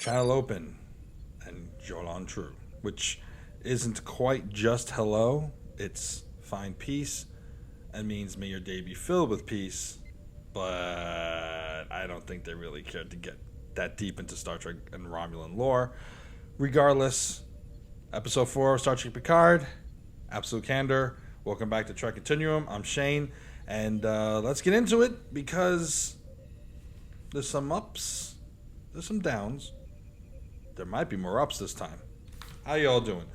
Channel open and Jolan true, which isn't quite just hello, it's find peace and means may your day be filled with peace, but I don't think they really cared to get that deep into Star Trek and Romulan lore. Regardless, episode 4 of Star Trek Picard, absolute candor. Welcome back to Trek Continuum. I'm Sheyne, and let's get into it because there's some ups, there's some downs. There might be more ups this time. How y'all doing?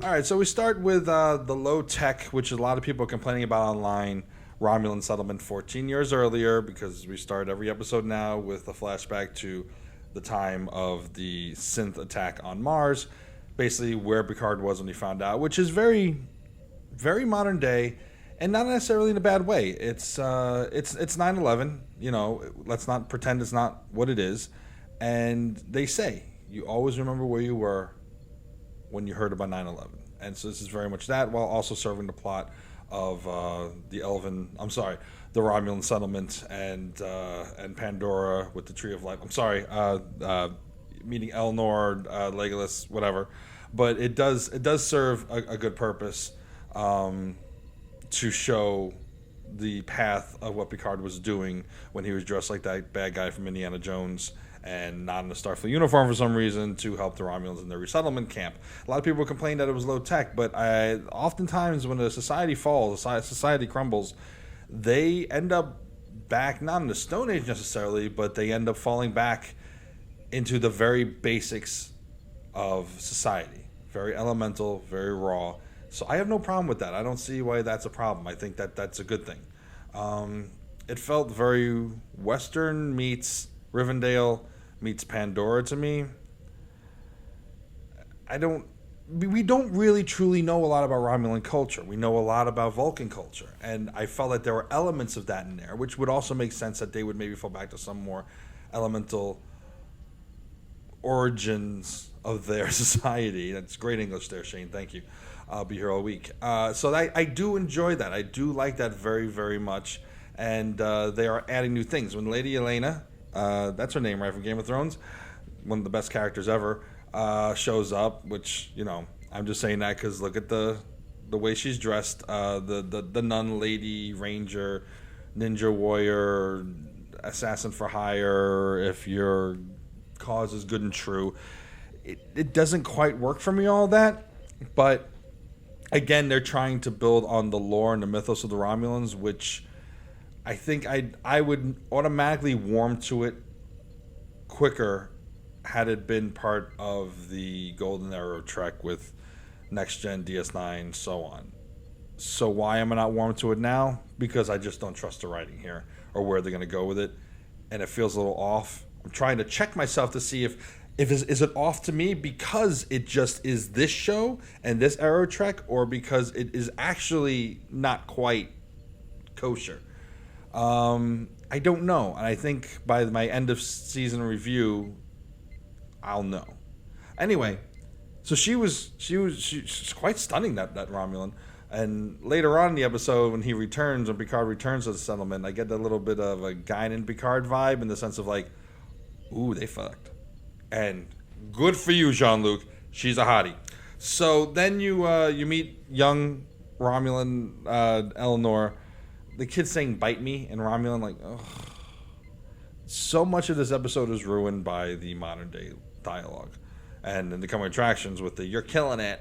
All right, so we start with the low tech, which a lot of people are complaining about online. Romulan settlement 14 years earlier, because we start every episode now with a flashback to the time of the synth attack on Mars, basically where Picard was when he found out, which is very, very modern day, and not necessarily in a bad way. It's 9/11. You know, let's not pretend it's not what it is. And they say you always remember where you were when you heard about 9/11, and so this is very much that, while also serving the plot of the Romulan settlement and Pandora with the Tree of Life. Meeting Elnor, Legolas, whatever. But it does serve a good purpose to show the path of what Picard was doing when he was dressed like that bad guy from Indiana Jones and not in a Starfleet uniform for some reason to help the Romulans in their resettlement camp. A lot of people complain that it was low tech, but oftentimes when a society falls, a society crumbles, they end up back, not in the Stone Age necessarily, but they end up falling back into the very basics of society. Very elemental, very raw. So I have no problem with that. I don't see why that's a problem. I think that's a good thing. It felt very Western meets Rivendell meets Pandora to me. We don't really truly know a lot about Romulan culture. We know a lot about Vulcan culture, and I felt that there were elements of that in there, which would also make sense that they would maybe fall back to some more elemental origins of their society. That's great English there, Shane. Thank you. I'll be here all week. So I do enjoy that. I do like that very, very much, and they are adding new things. When Lady Elena, that's her name, right, from Game of Thrones, one of the best characters ever, shows up, which, you know, I'm just saying that because look at the way she's dressed, the nun lady, ranger, ninja warrior, assassin for hire, if your cause is good and true. It doesn't quite work for me, all that, but again, they're trying to build on the lore and the mythos of the Romulans, which I think I would automatically warm to it quicker had it been part of the golden era of Trek with Next Gen, DS9, so on. So why am I not warm to it now? Because I just don't trust the writing here or where they're going to go with it, and it feels a little off. I'm trying to check myself to see if is it off to me because it just is this show and this era of Trek, or because it is actually not quite kosher. I don't know, and I think by my end of season review, I'll know. Anyway, so she's quite stunning, that Romulan, and later on in the episode when Picard returns to the settlement, I get that little bit of a Guinan Picard vibe in the sense of like, ooh, they fucked, and good for you, Jean-Luc. She's a hottie. So then you meet young Romulan Elnor. The kid saying "bite me" in Romulan, like, ugh. So much of this episode is ruined by the modern day dialogue and the coming attractions with the "you're killing it,"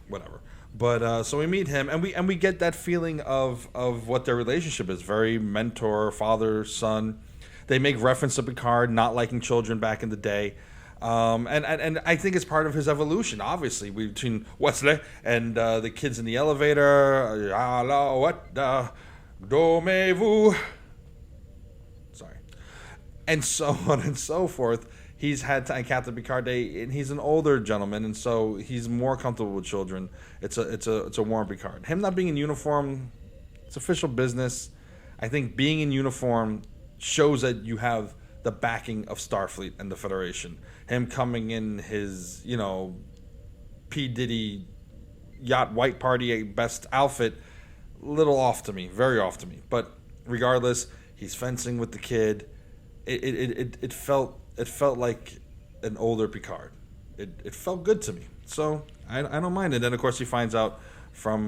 whatever. But so we meet him, and we get that feeling of what their relationship is, very mentor, father, son. They make reference to Picard not liking children back in the day. And I think it's part of his evolution, obviously, between Wesley and the kids in the elevator. Alors, what dormez-vous? Sorry. And so on and so forth. He's had time, Captain Picard Day, and he's an older gentleman, and so he's more comfortable with children. It's a warm Picard. Him not being in uniform, it's official business. I think being in uniform shows that you have the backing of Starfleet and the Federation. Him coming in his, P. Diddy yacht white party best outfit, little off to me, very off to me. But regardless, he's fencing with the kid. It felt like an older Picard. It felt good to me, so I don't mind it. And then of course he finds out from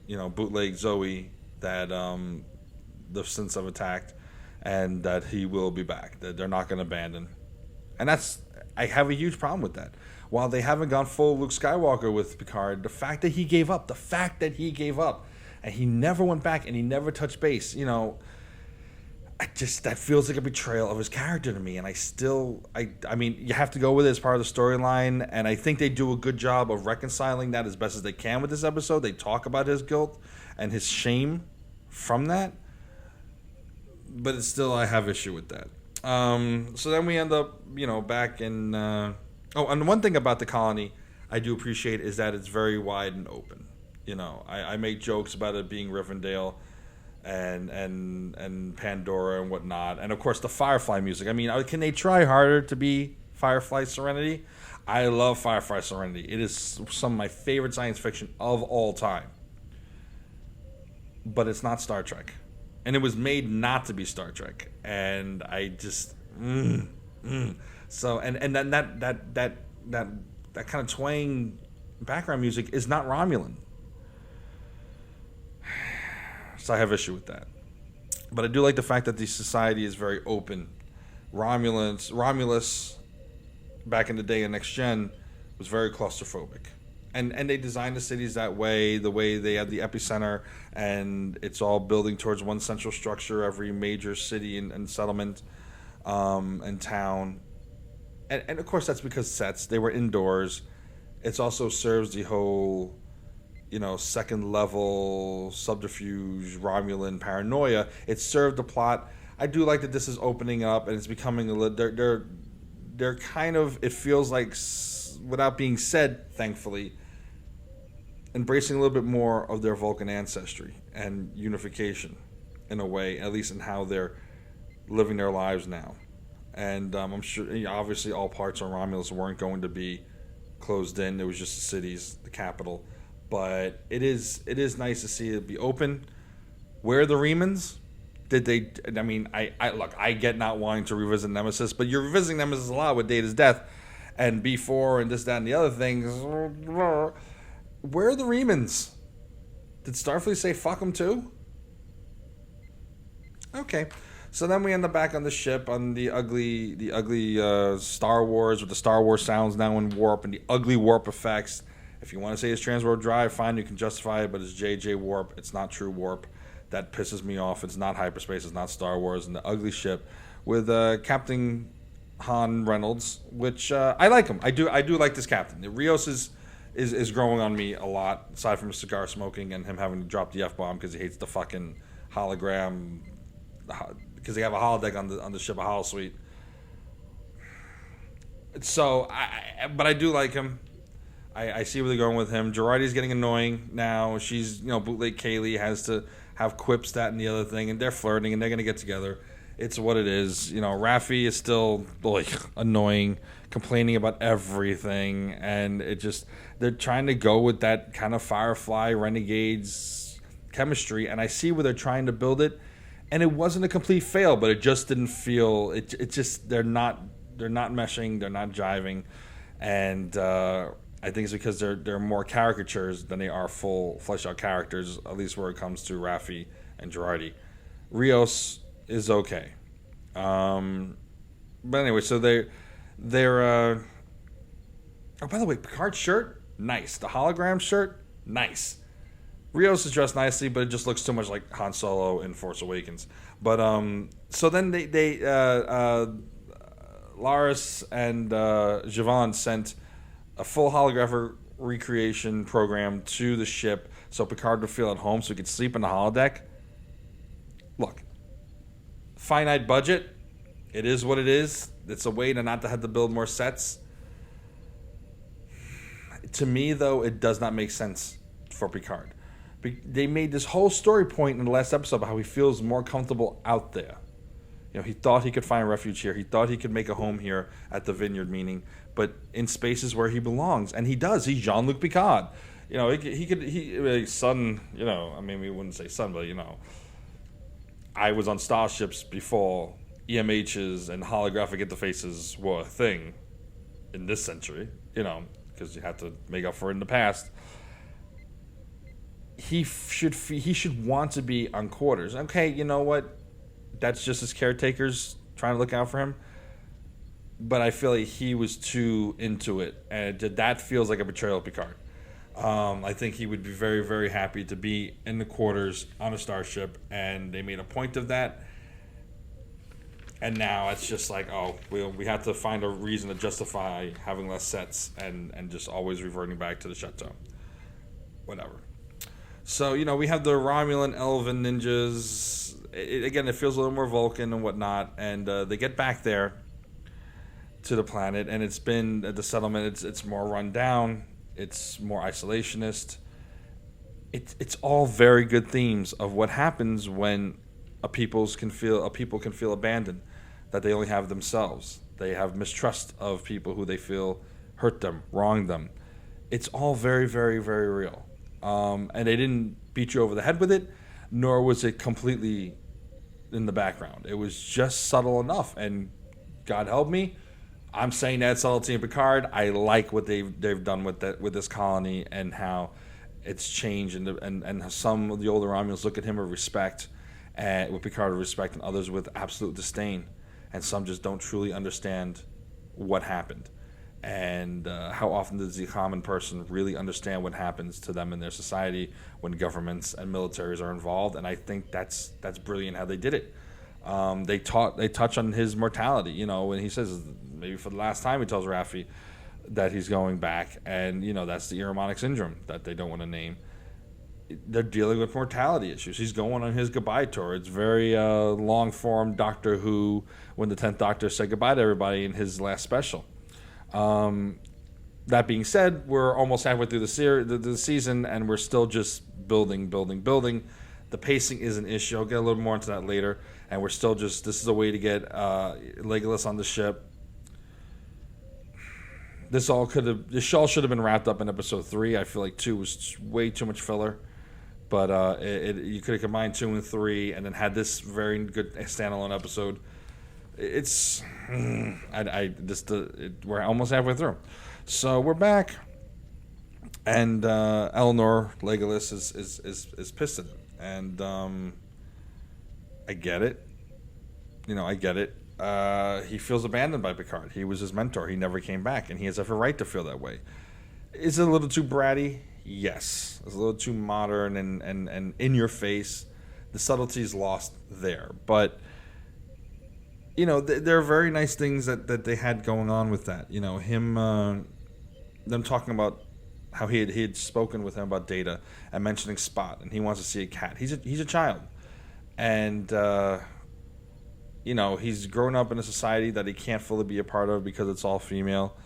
bootleg Zoe that the Synths have attacked, and that he will be back. That they're not going to abandon, and I have a huge problem with that. While they haven't gone full Luke Skywalker with Picard, the fact that he gave up, and he never went back and he never touched base, that feels like a betrayal of his character to me. And I mean, you have to go with it as part of the storyline, and I think they do a good job of reconciling that as best as they can with this episode. They talk about his guilt and his shame from that, but it's still, I have issue with that. So then we end up, back in... and one thing about the colony I do appreciate is that it's very wide and open. I make jokes about it being Rivendell and Pandora and whatnot. And, of course, the Firefly music. I mean, can they try harder to be Firefly Serenity? I love Firefly Serenity. It is some of my favorite science fiction of all time. But it's not Star Trek. And it was made not to be Star Trek. And I just... So, and then that kind of twang background music is not Romulan. So I have issue with that. But I do like the fact that the society is very open. Romulus, back in the day in Next Gen, was very claustrophobic. And they designed the cities that way, the way they had the epicenter, and it's all building towards one central structure, every major city and settlement and town. And of course that's because sets, they were indoors. It also serves the whole, second level subterfuge, Romulan paranoia. It served the plot. I do like that this is opening up and it's becoming a little, they're kind of, it feels like, without being said, thankfully, embracing a little bit more of their Vulcan ancestry and unification in a way, at least in how they're living their lives now. And I'm sure, obviously, all parts of Romulus weren't going to be closed in. It was just the cities, the capital. But it is nice to see it be open. Where are the Remans? Did they? I mean, I get not wanting to revisit Nemesis, but you're revisiting Nemesis a lot with Data's death and B4 and this, that, and the other things. Where are the Remans? Did Starfleet say fuck them too? Okay. So then we end up back on the ship on the ugly Star Wars, with the Star Wars sounds now in warp and the ugly warp effects. If you want to say it's transwarp drive, fine, you can justify it, but it's JJ warp. It's not true warp. That pisses me off. It's not hyperspace. It's not Star Wars. And the ugly ship with Captain Han Reynolds, which I like him. I do like this captain. Rios is growing on me a lot, aside from cigar smoking and him having to drop the F-bomb because he hates the fucking hologram. Because they have a holodeck on the ship, a holosuite. So, but I do like him. I see where they're going with him. Girardi's getting annoying now. She's, bootleg Kaylee has to have quips, that and the other thing, and they're flirting and they're gonna get together. It's what it is. Raffi is still annoying, complaining about everything, and they're trying to go with that kind of Firefly Renegades chemistry, and I see where they're trying to build it. And it wasn't a complete fail, but it just didn't feel. It just they're not meshing, they're not jiving, and I think it's because they're more caricatures than they are full fleshed out characters. At least where it comes to Raffi and Girardi. Rios is okay, but anyway, so they're. Oh, by the way, Picard's shirt, nice. The hologram shirt, nice. Rios is dressed nicely, but it just looks too much like Han Solo in Force Awakens. But so then they Laris and Javon sent a full holographic recreation program to the ship so Picard would feel at home, so he could sleep in the holodeck. Look, finite budget. It is what it is. It's a way to not to have to build more sets. To me, though, it does not make sense for Picard. They made this whole story point in the last episode about how he feels more comfortable out there. He thought he could find refuge here. He thought he could make a home here at the Vineyard, meaning, but in spaces where he belongs, and he does. He's Jean-Luc Picard. Son. I mean, we wouldn't say son, but I was on starships before EMHs and holographic interfaces were a thing in this century, because you had to make up for it in the past. He should want to be on quarters. Okay, you know what? That's just his caretakers trying to look out for him. But I feel like he was too into it, and that feels like a betrayal of Picard. I think he would be very, very happy to be in the quarters on a starship, and they made a point of that. And now it's just like, oh, we have to find a reason to justify having less sets and just always reverting back to the chateau. Whatever. So, we have the Romulan Elven ninjas. Again, it feels a little more Vulcan and whatnot. And they get back there to the planet, and it's been the settlement. It's more run down. It's more isolationist. It's all very good themes of what happens when a people can feel abandoned, that they only have themselves. They have mistrust of people who they feel hurt them, wronged them. It's all very, very, very real. And they didn't beat you over the head with it, nor was it completely in the background. It was just subtle enough, and God help me, I'm saying that subtlety in Picard. I like what they've done with this colony and how it's changed, and some of the older Romulans look at him with respect, and with Picard with respect, and others with absolute disdain, and some just don't truly understand what happened. And how often does the common person really understand what happens to them in their society when governments and militaries are involved? And I think that's brilliant how they did it. They touch on his mortality, when he says, maybe for the last time, he tells Raffi that he's going back, and that's the Ironic syndrome that they don't want to name. They're dealing with mortality issues. He's going on his goodbye tour. It's very long form Doctor Who, when the 10th Doctor said goodbye to everybody in his last special. That being said, we're almost halfway through the season, and we're still just building. The pacing is an issue. I'll get a little more into that later. And we're still this is a way to get Legolas on the ship. This all should have been wrapped up in episode 3. I feel like 2 was way too much filler. But you could have combined 2 and 3 and then had this very good standalone episode. We're almost halfway through. So we're back. And Elnor, Legolas, is pissed at him. And I get it. I get it. He feels abandoned by Picard. He was his mentor. He never came back, and he has every right to feel that way. Is it a little too bratty? Yes. It's a little too modern and in your face. The subtlety is lost there. But, there are very nice things that they had going on with that. Them talking about how he had spoken with him about Data and mentioning Spot, and he wants to see a cat. He's a child. And, he's grown up in a society that he can't fully be a part of because it's all female.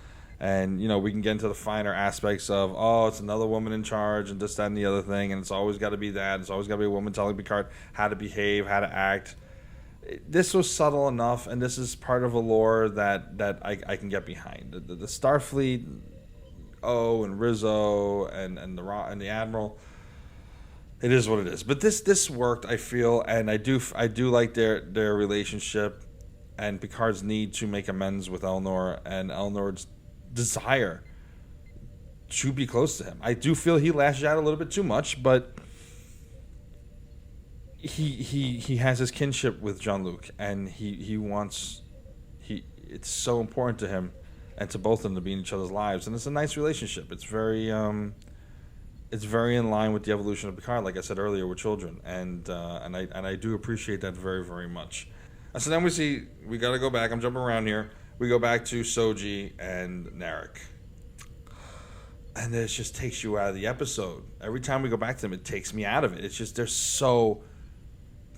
And, we can get into the finer aspects of, it's another woman in charge and this, that, and the other thing. And it's always got to be that. It's always got to be a woman telling Picard how to behave, how to act. This was subtle enough, and this is part of a lore that I can get behind. The Starfleet, and Rizzo, and the Admiral, it is what it is. But this worked, I feel, and I do like their relationship and Picard's need to make amends with Elnor and Elnor's desire to be close to him. I do feel he lashes out a little bit too much, but he has his kinship with Jean-Luc, and it's so important to him and to both of them to be in each other's lives, and it's a nice relationship. It's very in line with the evolution of Picard, like I said earlier, with children, and I do appreciate that very, very much. And so then we got to go back. I'm jumping around here. We go back to Soji and Narek, and it just takes you out of the episode. Every time we go back to them, it takes me out of it. It's just they're so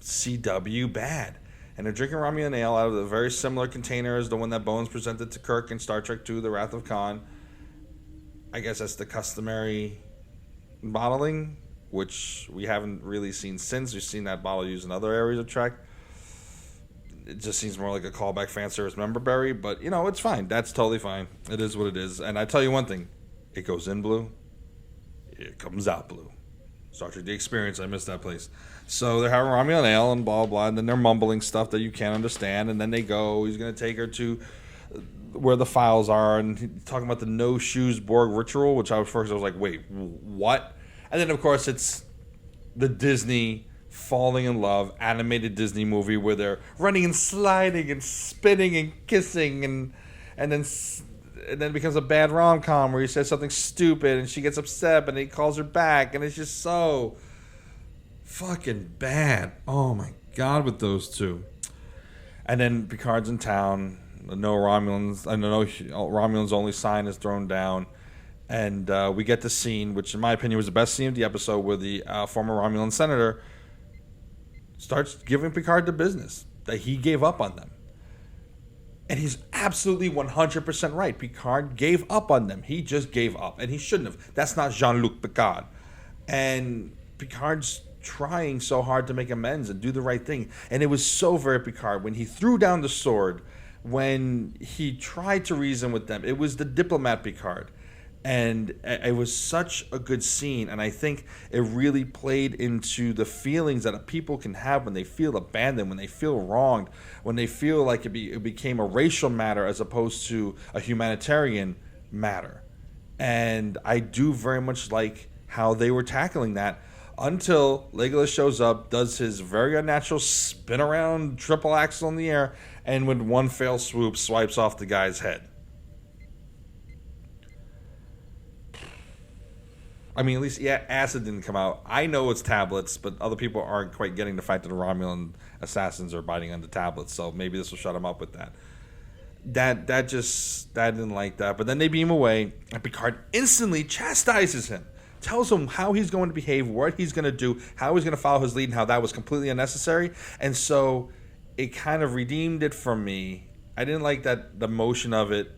CW bad. And they're drinking Romulan ale out of a very similar container as the one that Bones presented to Kirk in Star Trek II, The Wrath of Khan. I guess that's the customary bottling, which we haven't really seen since. We've seen that bottle used in other areas of Trek. It just seems more like a callback fan service member berry, but, it's fine. That's totally fine. It is what it is. And I tell you one thing. It goes in blue. It comes out blue. Star Trek The Experience. I missed that place. So they're having Romulan ale and blah, blah, and then they're mumbling stuff that you can't understand. And then they go, he's going to take her to where the files are, and he's talking about the no shoes Borg ritual, which I was like, wait, what? And then, of course, it's the Disney falling in love animated Disney movie where they're running and sliding and spinning and kissing, and then it becomes a bad rom-com where he says something stupid and she gets upset and he calls her back, and it's just so fucking bad. Oh my god, with those two. And then Picard's in town. No Romulans. I know Romulan's only sign is thrown down, and we get the scene, which in my opinion was the best scene of the episode, where the former Romulan senator starts giving Picard the business that he gave up on them. And he's absolutely 100% right. Picard gave up on them. He just gave up, and he shouldn't have. That's not Jean-Luc Picard. And Picard's trying so hard to make amends and do the right thing. And it was so very Picard when he threw down the sword, when he tried to reason with them. It was the diplomat Picard. And it was such a good scene, and I think it really played into the feelings that people can have when they feel abandoned, when they feel wronged, when they feel like it became a racial matter as opposed to a humanitarian matter. And I do very much like how they were tackling that, until Legolas shows up, does his very unnatural spin around triple axel in the air, and with one fell swoop swipes off the guy's head. I mean, at least, yeah, acid didn't come out. I know it's tablets, but other people aren't quite getting the fact that the Romulan assassins are biting on the tablets, so maybe this will shut them up with that. That didn't like that. But then they beam away, and Picard instantly chastises him. Tells him how he's going to behave, what he's going to do, how he's going to follow his lead, and how that was completely unnecessary. And so it kind of redeemed it for me. I didn't like the motion of it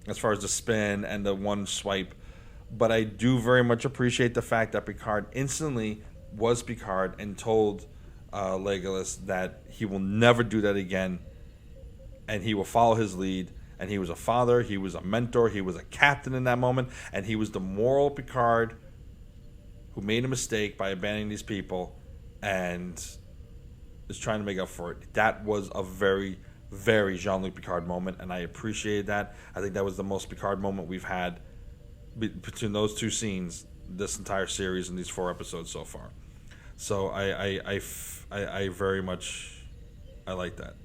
as far as the spin and the one swipe. But I do very much appreciate the fact that Picard instantly was Picard and told Legolas that he will never do that again, and he will follow his lead. And he was a father, he was a mentor, he was a captain in that moment, and he was the moral Picard who made a mistake by abandoning these people and is trying to make up for it. That was a very, very Jean-Luc Picard moment, and I appreciated that. I think that was the most Picard moment we've had between those two scenes this entire series and these 4 episodes so far. So I very much I like that.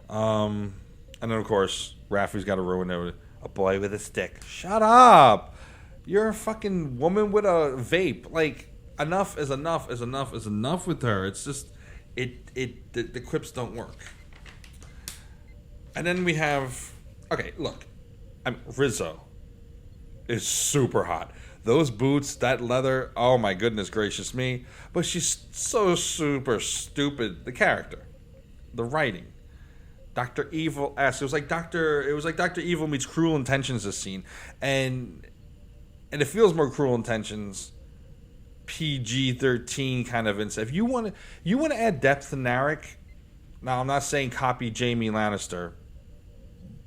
And then of course Raffi's got to ruin it with a boy with a stick. Shut up! You're a fucking woman with a vape. Like, enough is enough is enough is enough with her. It's just the quips don't work. And then we have, okay, look, Rizzo is super hot. Those boots, that leather, oh my goodness gracious me. But she's so super stupid. The character, the writing, Dr. Evil-esque. It was like Dr. Evil meets Cruel Intentions this scene. And it feels more Cruel Intentions, PG-13 kind of instead. If you want to add depth to Narek, now I'm not saying copy Jaime Lannister,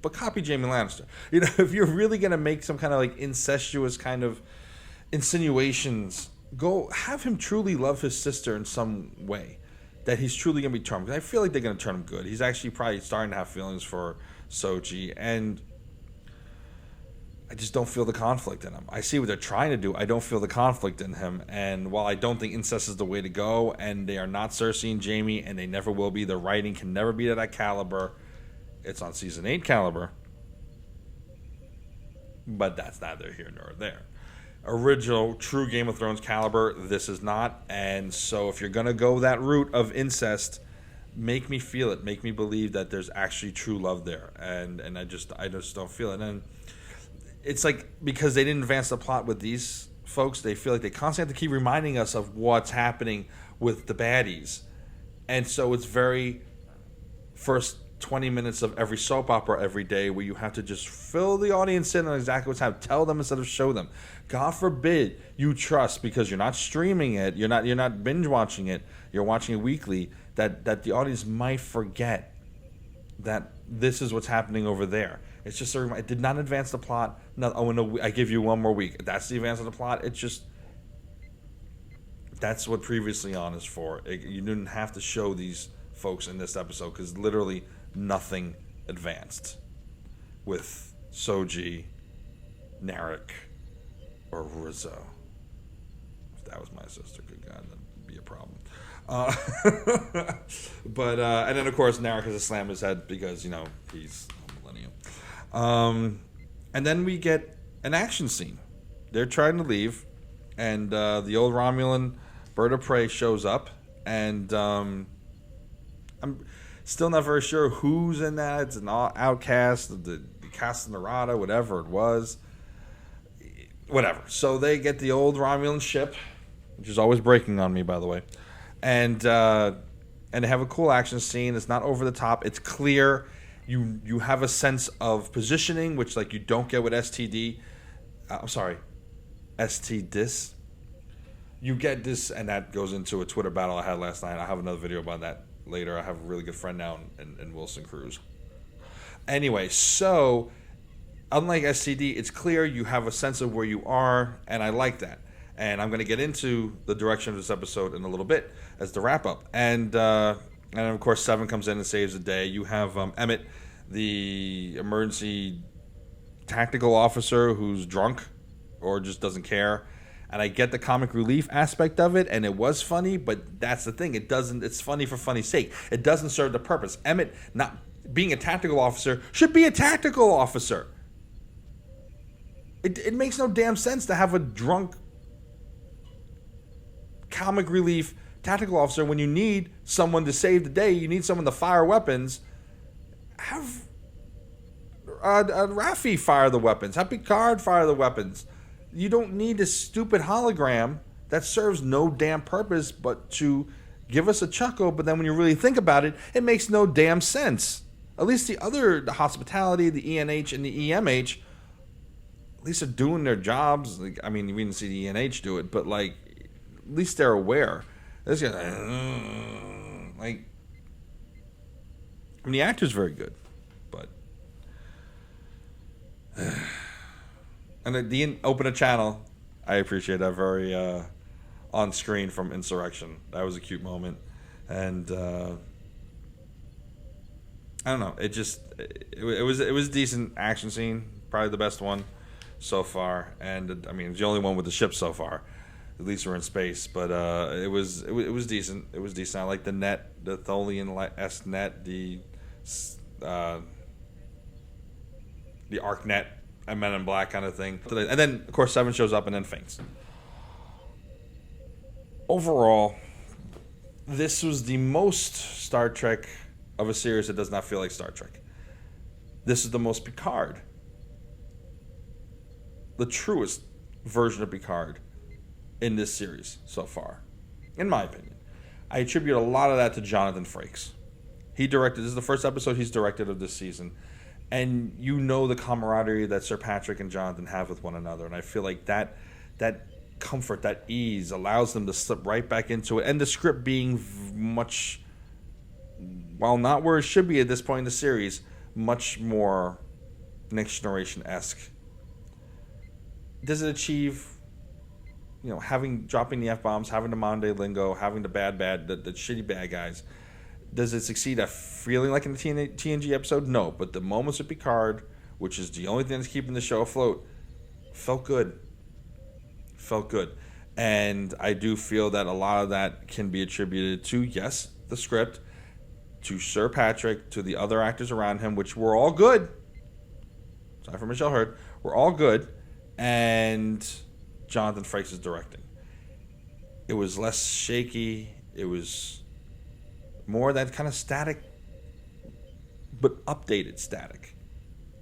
but copy Jaime Lannister. You know, if you're really going to make some kind of like incestuous kind of insinuations, go have him truly love his sister in some way, that he's truly going to be turned. Because I feel like they're going to turn him good. He's actually probably starting to have feelings for Sochi, and I just don't feel the conflict in him. I see what they're trying to do. I don't feel the conflict in him. And while I don't think incest is the way to go, and they are not Cersei and Jaime, and they never will be, the writing can never be to that caliber. It's on season 8 caliber, but that's neither here nor there. Original, true Game of Thrones caliber, this is not. And so if you're going to go that route of incest, make me feel it. Make me believe that there's actually true love there. And I just don't feel it. And it's like, because they didn't advance the plot with these folks, they feel like they constantly have to keep reminding us of what's happening with the baddies. And so it's very first 20 minutes of every soap opera every day, where you have to just fill the audience in on exactly what's happening. Tell them instead of show them. God forbid you trust, because you're not streaming it, you're not binge watching it, you're watching it weekly, that the audience might forget that this is what's happening over there. It's just it did not advance the plot. No, I give you one more week. That's the advance of the plot. It That's what Previously On is for. You didn't have to show these folks in this episode because literally nothing advanced with Soji, Narek, or Rizzo. If that was my sister, good God, that'd be a problem. But and then of course Narek has to slam his head because he's a millennium. And then we get an action scene. They're trying to leave, and the old Romulan bird of prey shows up, and I'm still not very sure who's in that. It's an outcast, the Castanarada, whatever it was. Whatever. So they get the old Romulan ship, which is always breaking on me, by the way. And they have a cool action scene. It's not over the top. It's clear. You have a sense of positioning, which you don't get with STD. STDIS. You get this, and that goes into a Twitter battle I had last night. I have another video about that later. I have a really good friend now in Wilson Cruz. Anyway, so unlike STD, it's clear you have a sense of where you are, and I like that. And I'm going to get into the direction of this episode in a little bit as the wrap up. And of course, Seven comes in and saves the day. You have Emmett, the emergency tactical officer who's drunk or just doesn't care. And I get the comic relief aspect of it, and it was funny, but that's the thing. It's funny for funny's sake. It doesn't serve the purpose. Emmett, not being a tactical officer, should be a tactical officer. It makes no damn sense to have a drunk comic relief tactical officer when you need someone to save the day. You need someone to fire weapons. Have Raffi fire the weapons. Have Picard fire the weapons. You don't need this stupid hologram that serves no damn purpose but to give us a chuckle. But then when you really think about it, it makes no damn sense. At least the hospitality, the ENH and the EMH, at least they're doing their jobs. We didn't see the ENH do it, but at least they're aware. This guy, the actor's very good, but and the open a channel, I appreciate that very on screen from Insurrection. That was a cute moment, and I don't know. It was a decent action scene, probably the best one so far, and it's the only one with the ship so far. At least we're in space, but it was decent. It was decent. I like the net, the Tholian-esque net, the arc net, and Men in Black kind of thing. And then of course Seven shows up and then faints. Overall, this was the most Star Trek of a series that does not feel like Star Trek. This is the most Picard, the truest version of Picard in this series so far, in my opinion. I attribute a lot of that to Jonathan Frakes. This is the first episode he's directed of this season, and the camaraderie that Sir Patrick and Jonathan have with one another, and I feel like that comfort, that ease allows them to slip right back into it, and the script being much, while not where it should be at this point in the series, much more Next Generation-esque. Does it achieve dropping the F-bombs, having the modern day lingo, having the the shitty bad guys? Does it succeed at feeling like in the TNG episode? No, but the moments with Picard, which is the only thing that's keeping the show afloat, felt good. And I do feel that a lot of that can be attributed to, yes, the script, to Sir Patrick, to the other actors around him, which were all good. Sorry for Michelle Hurd. We're all good. And Jonathan Frakes is directing. It was less shaky. It was more that kind of static, but updated static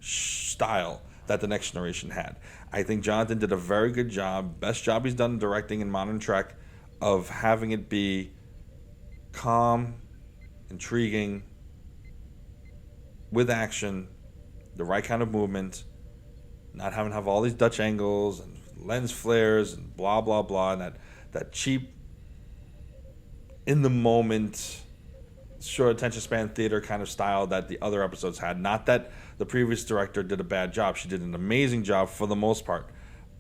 style that the Next Generation had. I think Jonathan did a very good job, best job he's done directing in modern Trek, of having it be calm, intriguing, with action, the right kind of movement, not having to have all these Dutch angles and lens flares and blah blah blah, and that cheap, in the moment, short attention span theater kind of style that the other episodes had. Not that the previous director did a bad job; she did an amazing job for the most part,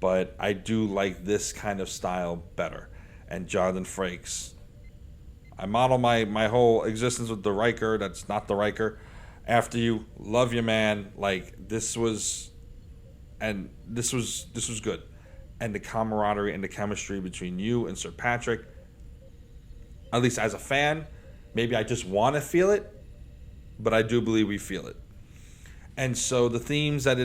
but I do like this kind of style better. and Jonathan Frakes. I model my whole existence with the Riker that's not the Riker after you. Love you, man. Like, this was good. And the camaraderie and the chemistry between you and Sir Patrick, at least as a fan, maybe I just want to feel it, but I do believe we feel it. And so the themes that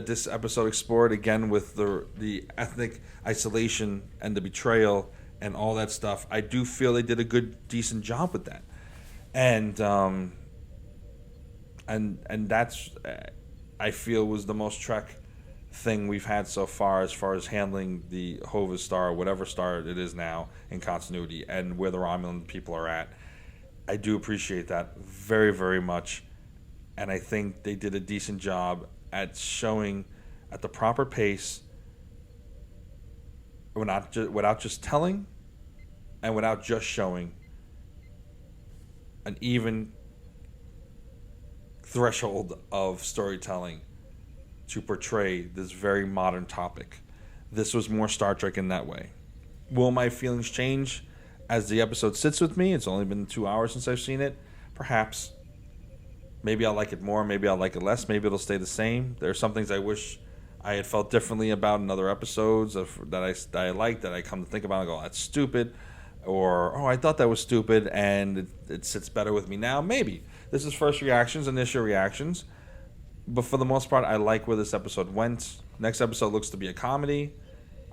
this episode explored, again, with the ethnic isolation and the betrayal and all that stuff, I do feel they did a good, decent job with that. And that's, I feel, was the most Trek thing we've had so far as handling the Hova star, whatever star it is now, in continuity, and where the Romulan people are at. I do appreciate that very, very much. And I think they did a decent job at showing at the proper pace, without just telling and without just showing, an even threshold of storytelling to portray this very modern topic. This was more Star Trek in that way. Will my feelings change as the episode sits with me? It's only been 2 hours since I've seen it. Perhaps. Maybe I'll like it more, maybe I'll like it less, maybe it'll stay the same. There are some things I wish I had felt differently about in other episodes that I liked, that I come to think about and go, that's stupid. Or, I thought that was stupid and it sits better with me now. Maybe. This is first reactions, initial reactions. But for the most part, I like where this episode went. Next episode looks to be a comedy.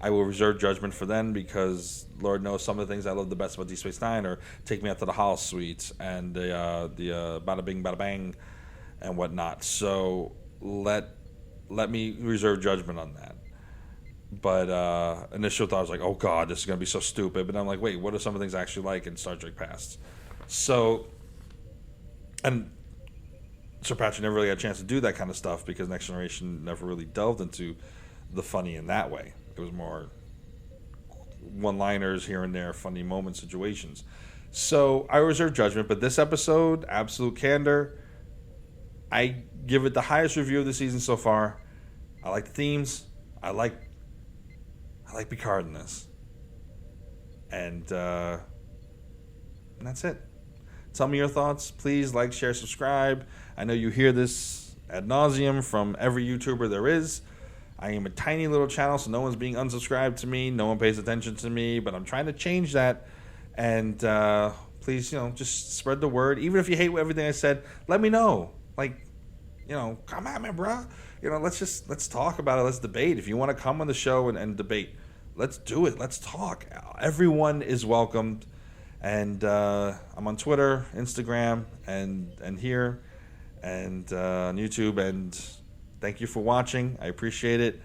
I will reserve judgment for then, because Lord knows some of the things I love the best about Deep Space Nine are Take Me Out to the Hall Suite and the Bada Bing Bada Bang and whatnot. So let me reserve judgment on that. But initial thought was like, oh God, this is going to be so stupid. But I'm like, wait, what are some of the things I actually like in Star Trek Past? So, and Sir Patrick never really had a chance to do that kind of stuff because Next Generation never really delved into the funny in that way. It was more one-liners here and there, funny moment situations. So I reserve judgment, but this episode, absolute candor, I give it the highest review of the season so far. I like the themes. I like Picard in this. And that's it. Tell me your thoughts. Please like, share, subscribe. I know you hear this ad nauseum from every YouTuber there is. I am a tiny little channel, so no one's being unsubscribed to me. No one pays attention to me, but I'm trying to change that. And please, just spread the word. Even if you hate everything I said, let me know. Like, come at me, bro. Let's talk about it. Let's debate. If you want to come on the show and debate, let's do it. Let's talk. Everyone is welcomed. And I'm on Twitter, Instagram, and here, and on YouTube. And thank you for watching. I appreciate it.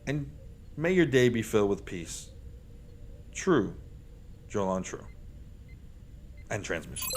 And may your day be filled with peace. True, Joel on True. And transmission.